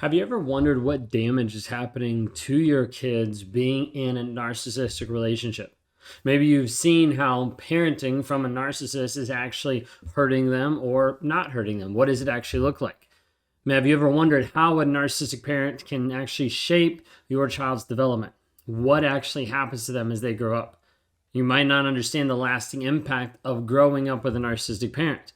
Have you ever wondered what damage is happening to your kids being in a narcissistic relationship? Maybe you've seen how parenting from a narcissist is actually hurting them or not hurting them. What does it actually look like? Have you ever wondered how a narcissistic parent can actually shape your child's development? What actually happens to them as they grow up? You might not understand the lasting impact of growing up with a narcissistic parent.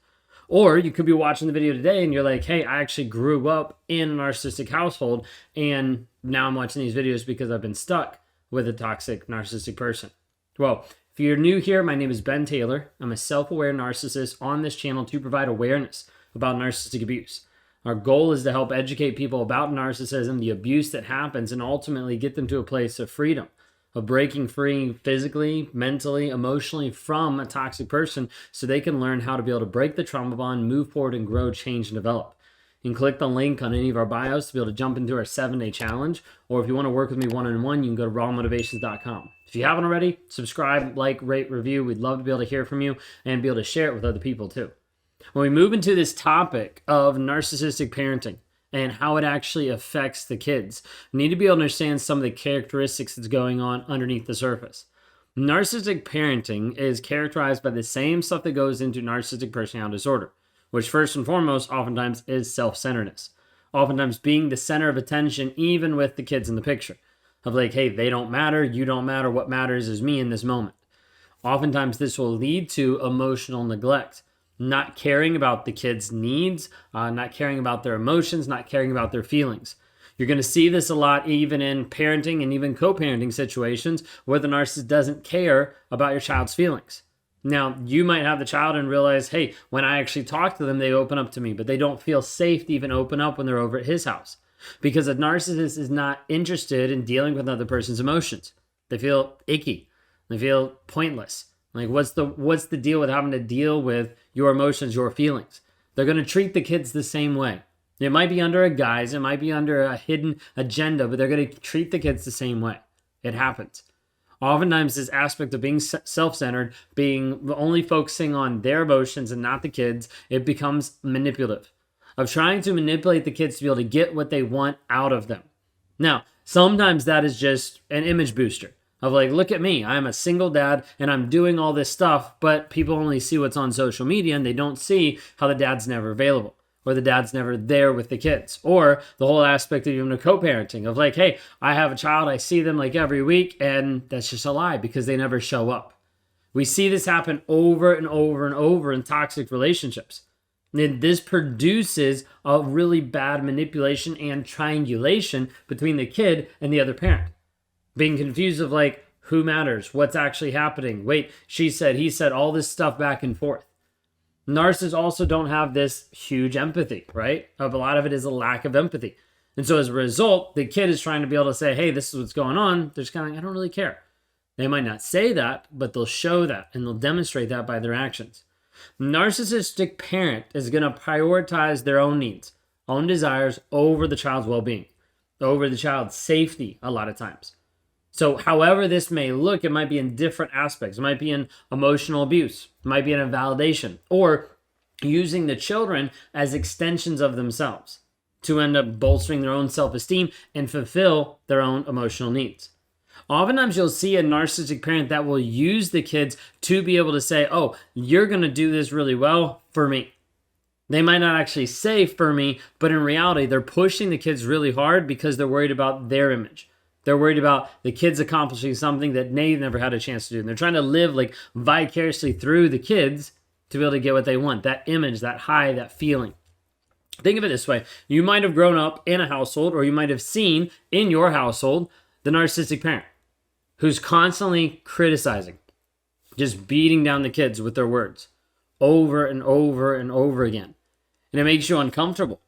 Or you could be watching the video today and you're like, hey, I actually grew up in a narcissistic household and now I'm watching these videos because I've been stuck with a toxic narcissistic person. Well, if you're new here, my name is Ben Taylor. I'm a self-aware narcissist on this channel to provide awareness about narcissistic abuse. Our goal is to help educate people about narcissism, the abuse that happens, and ultimately get them to a place of freedom, of breaking free physically, mentally, emotionally from a toxic person so they can learn how to be able to break the trauma bond, move forward, and grow, change, and develop. You can click the link on any of our bios to be able to jump into our 7-day challenge, or if you want to work with me one-on-one, you can go to rawmotivations.com. If you haven't already, subscribe, like, rate, review. We'd love to be able to hear from you and be able to share it with other people too. When we move into this topic of narcissistic parenting and how it actually affects the kids, we need to be able to understand some of the characteristics that's going on underneath the surface. Narcissistic parenting is characterized by the same stuff that goes into narcissistic personality disorder, which first and foremost oftentimes is self-centeredness. Oftentimes being the center of attention even with the kids in the picture. Of like, hey, they don't matter, you don't matter, what matters is me in this moment. Oftentimes this will lead to emotional neglect. Not caring about the kids' needs, not caring about their emotions, not caring about their feelings. You're going to see this a lot even in parenting and even co-parenting situations where the narcissist doesn't care about your child's feelings. Now, you might have the child and realize, hey, when I actually talk to them, they open up to me, but they don't feel safe to even open up when they're over at his house because a narcissist is not interested in dealing with another person's emotions. They feel icky. They feel pointless. Like, what's the deal with having to deal with your emotions, your feelings? They're going to treat the kids the same way. It might be under a guise, it might be under a hidden agenda, but they're going to treat the kids the same way. It happens. Oftentimes, this aspect of being self-centered, being only focusing on their emotions and not the kids, it becomes manipulative. Of trying to manipulate the kids to be able to get what they want out of them. Now, sometimes that is just an image booster. Of like, look at me, I'm a single dad and I'm doing all this stuff, but people only see what's on social media and they don't see how the dad's never available or the dad's never there with the kids, or the whole aspect of even a co-parenting of like, hey, I have a child, I see them like every week, and that's just a lie because they never show up. We see this happen over and over and over in toxic relationships. And this produces a really bad manipulation and triangulation between the kid and the other parent. Being confused of like, who matters? What's actually happening? Wait, she said, he said, all this stuff back and forth. Narcissists also don't have this huge empathy, right? A lot of it is a lack of empathy. And so as a result, the kid is trying to be able to say, hey, this is what's going on. They're just kind of like, I don't really care. They might not say that, but they'll show that and they'll demonstrate that by their actions. Narcissistic parent is going to prioritize their own needs, own desires over the child's well-being, over the child's safety a lot of times. So however this may look, it might be in different aspects. It might be in emotional abuse. It might be in invalidation or using the children as extensions of themselves to end up bolstering their own self-esteem and fulfill their own emotional needs. Oftentimes you'll see a narcissistic parent that will use the kids to be able to say, oh, you're going to do this really well for me. They might not actually say for me, but in reality, they're pushing the kids really hard because they're worried about their image. They're worried about the kids accomplishing something that they've never had a chance to do. And they're trying to live like vicariously through the kids to be able to get what they want. That image, that high, that feeling. Think of it this way. You might have grown up in a household, or you might have seen in your household the narcissistic parent who's constantly criticizing, just beating down the kids with their words over and over and over again. And it makes you uncomfortable.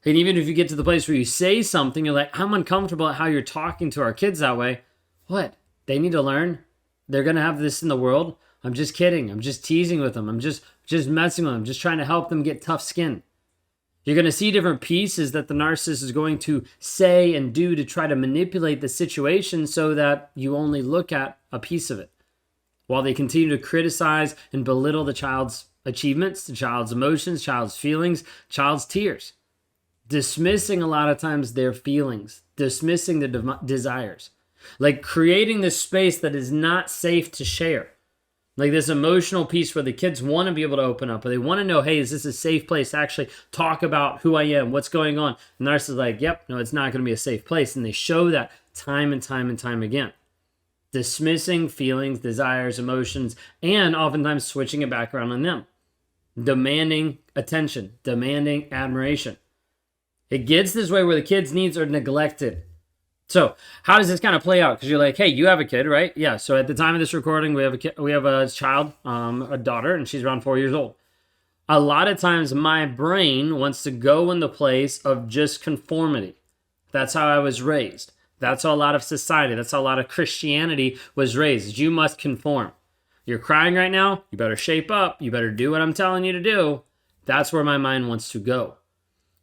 And even if you get to the place where you say something, you're like, I'm uncomfortable at how you're talking to our kids that way. What? They need to learn? They're going to have this in the world? I'm just kidding. I'm just teasing with them. I'm just messing with them. Just trying to help them get tough skin. You're going to see different pieces that the narcissist is going to say and do to try to manipulate the situation so that you only look at a piece of it. While they continue to criticize and belittle the child's achievements, the child's emotions, child's feelings, child's tears. dismissing a lot of times their feelings, dismissing the desires, like creating this space that is not safe to share. Like this emotional piece where the kids want to be able to open up, or they want to know, hey, is this a safe place to actually talk about who I am, what's going on? And the narcissist is like, yep, no, it's not going to be a safe place. And they show that time and time and time again. Dismissing feelings, desires, emotions, and oftentimes switching it back around on them. Demanding attention, demanding admiration. It gets this way where the kids' needs are neglected. So how does this kind of play out? Because you're like, hey, you have a kid, right? Yeah. So at the time of this recording, we have a child, a daughter, and she's around 4 years old. A lot of times my brain wants to go in the place of just conformity. That's how I was raised. That's how a lot of society, that's how a lot of Christianity was raised. You must conform. You're crying right now. You better shape up. You better do what I'm telling you to do. That's where my mind wants to go.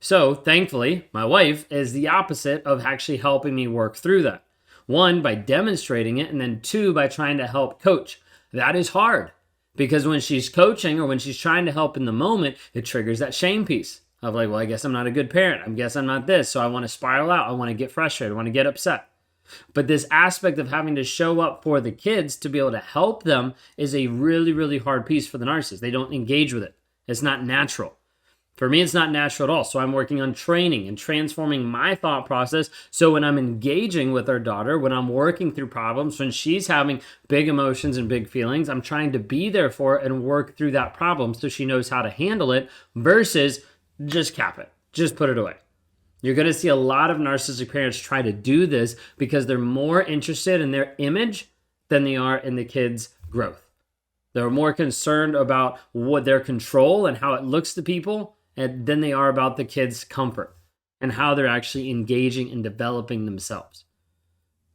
So thankfully, my wife is the opposite of actually helping me work through that. One, by demonstrating it, and then two, by trying to help coach. That is hard because when she's coaching or when she's trying to help in the moment, it triggers that shame piece of like, well, I guess I'm not a good parent. I guess I'm not this. So I want to spiral out. I want to get frustrated. I want to get upset. But this aspect of having to show up for the kids to be able to help them is a really, really hard piece for the narcissist. They don't engage with it. It's not natural. For me, it's not natural at all. So I'm working on training and transforming my thought process. So when I'm engaging with our daughter, when I'm working through problems, when she's having big emotions and big feelings, I'm trying to be there for it and work through that problem so she knows how to handle it versus just cap it, just put it away. You're going to see a lot of narcissistic parents try to do this because they're more interested in their image than they are in the kids' growth. They're more concerned about what their control and how it looks to people than they are about the kids' comfort and how they're actually engaging and developing themselves.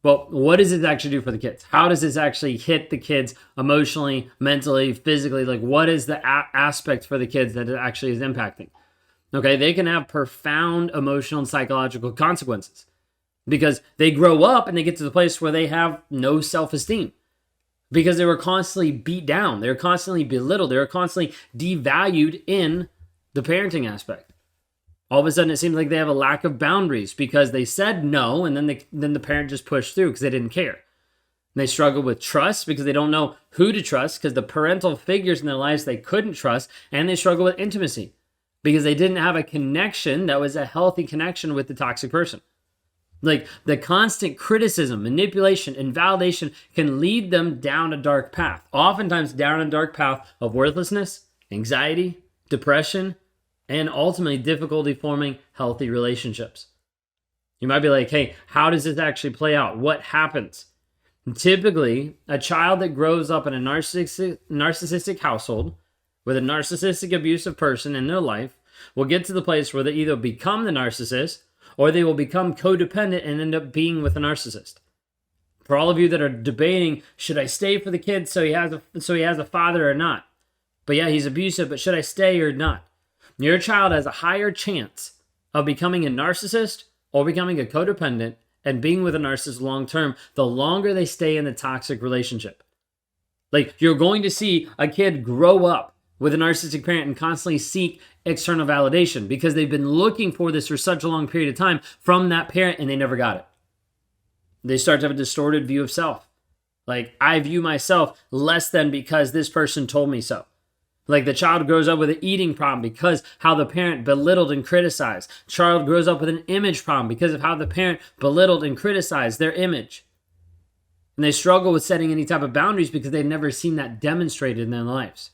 Well, what does this actually do for the kids? How does this actually hit the kids emotionally, mentally, physically? Like, what is the aspect for the kids that it actually is impacting? Okay, they can have profound emotional and psychological consequences because they grow up and they get to the place where they have no self-esteem because they were constantly beat down. They were constantly belittled. They were constantly devalued in the parenting aspect. All of a sudden, it seems like they have a lack of boundaries because they said no, and then the parent just pushed through because they didn't care. And they struggle with trust because they don't know who to trust because the parental figures in their lives they couldn't trust, and they struggle with intimacy because they didn't have a connection that was a healthy connection with the toxic person. Like the constant criticism, manipulation, and validation can lead them down a dark path, oftentimes down a dark path of worthlessness, anxiety, depression, and ultimately difficulty forming healthy relationships. You might be like, hey, how does this actually play out? What happens? And typically, a child that grows up in a narcissistic household with a narcissistic abusive person in their life will get to the place where they either become the narcissist or they will become codependent and end up being with a narcissist. For all of you that are debating, should I stay for the kid so he has a father or not? But yeah, he's abusive, but should I stay or not? Your child has a higher chance of becoming a narcissist or becoming a codependent and being with a narcissist long term the longer they stay in the toxic relationship. Like you're going to see a kid grow up with a narcissistic parent and constantly seek external validation because they've been looking for this for such a long period of time from that parent and they never got it. They start to have a distorted view of self. Like I view myself less than because this person told me so. Like the child grows up with an eating problem because how the parent belittled and criticized. Child grows up with an image problem because of how the parent belittled and criticized their image. And they struggle with setting any type of boundaries because they've never seen that demonstrated in their lives.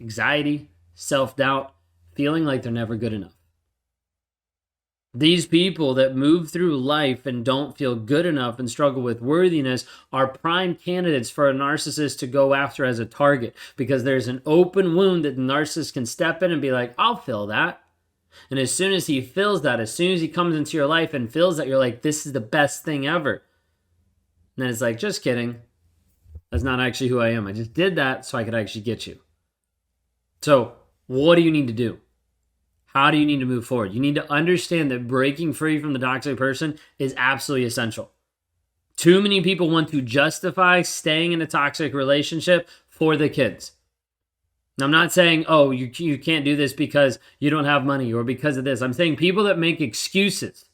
Anxiety, self-doubt, feeling like they're never good enough. These people that move through life and don't feel good enough and struggle with worthiness are prime candidates for a narcissist to go after as a target because there's an open wound that the narcissist can step in and be like, I'll fill that. And as soon as he fills that, as soon as he comes into your life and fills that, you're like, this is the best thing ever. And then it's like, just kidding. That's not actually who I am. I just did that so I could actually get you. So what do you need to do? How do you need to move forward? You need to understand that breaking free from the toxic person is absolutely essential. Too many people want to justify staying in a toxic relationship for the kids. Now, I'm not saying, oh, you can't do this because you don't have money or because of this. I'm saying people that make excuses,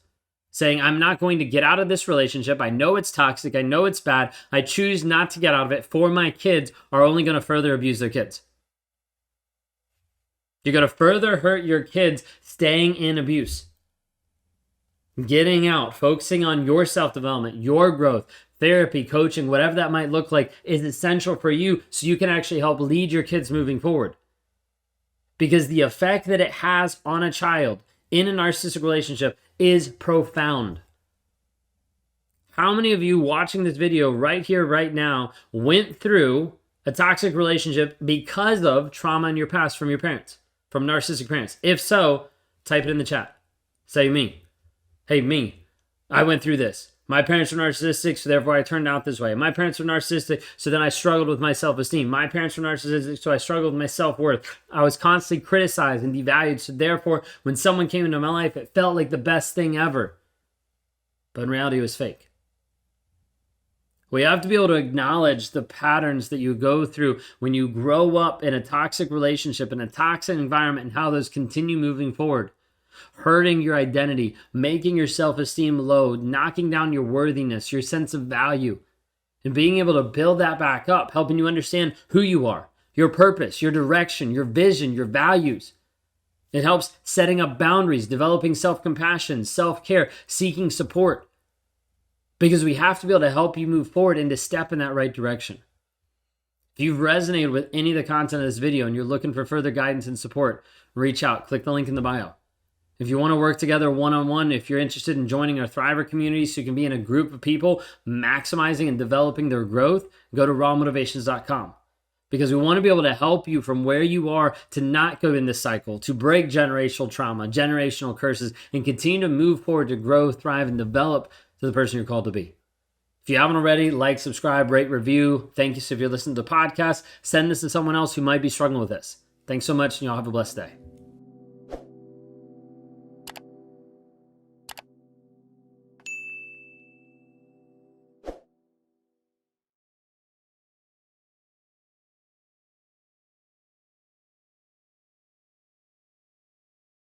saying, I'm not going to get out of this relationship. I know it's toxic. I know it's bad. I choose not to get out of it for my kids, are only going to further abuse their kids. You're going to further hurt your kids staying in abuse. Getting out, focusing on your self-development, your growth, therapy, coaching, whatever that might look like, is essential for you so you can actually help lead your kids moving forward. Because the effect that it has on a child in a narcissistic relationship is profound. How many of you watching this video right here, right now, went through a toxic relationship because of trauma in your past from your parents, from narcissistic parents? If so, type it in the chat. Say me. Hey, me. I went through this. My parents were narcissistic, so therefore I turned out this way. My parents were narcissistic, so then I struggled with my self-esteem. My parents were narcissistic, so I struggled with my self-worth. I was constantly criticized and devalued, so therefore when someone came into my life, it felt like the best thing ever. But in reality, it was fake. We have to be able to acknowledge the patterns that you go through when you grow up in a toxic relationship, in a toxic environment, and how those continue moving forward. Hurting your identity, making your self-esteem low, knocking down your worthiness, your sense of value, and being able to build that back up, helping you understand who you are, your purpose, your direction, your vision, your values. It helps setting up boundaries, developing self-compassion, self-care, seeking support. Because we have to be able to help you move forward and to step in that right direction. If you've resonated with any of the content of this video and you're looking for further guidance and support, reach out, click the link in the bio. If you want to work together one-on-one, if you're interested in joining our Thriver community so you can be in a group of people maximizing and developing their growth, go to rawmotivations.com. Because we want to be able to help you from where you are to not go in this cycle, to break generational trauma, generational curses, and continue to move forward to grow, thrive, and develop to the person you're called to be. If you haven't already, like, subscribe, rate, review. Thank you. So if you're listening to the podcast, send this to someone else who might be struggling with this. Thanks so much, and y'all have a blessed day.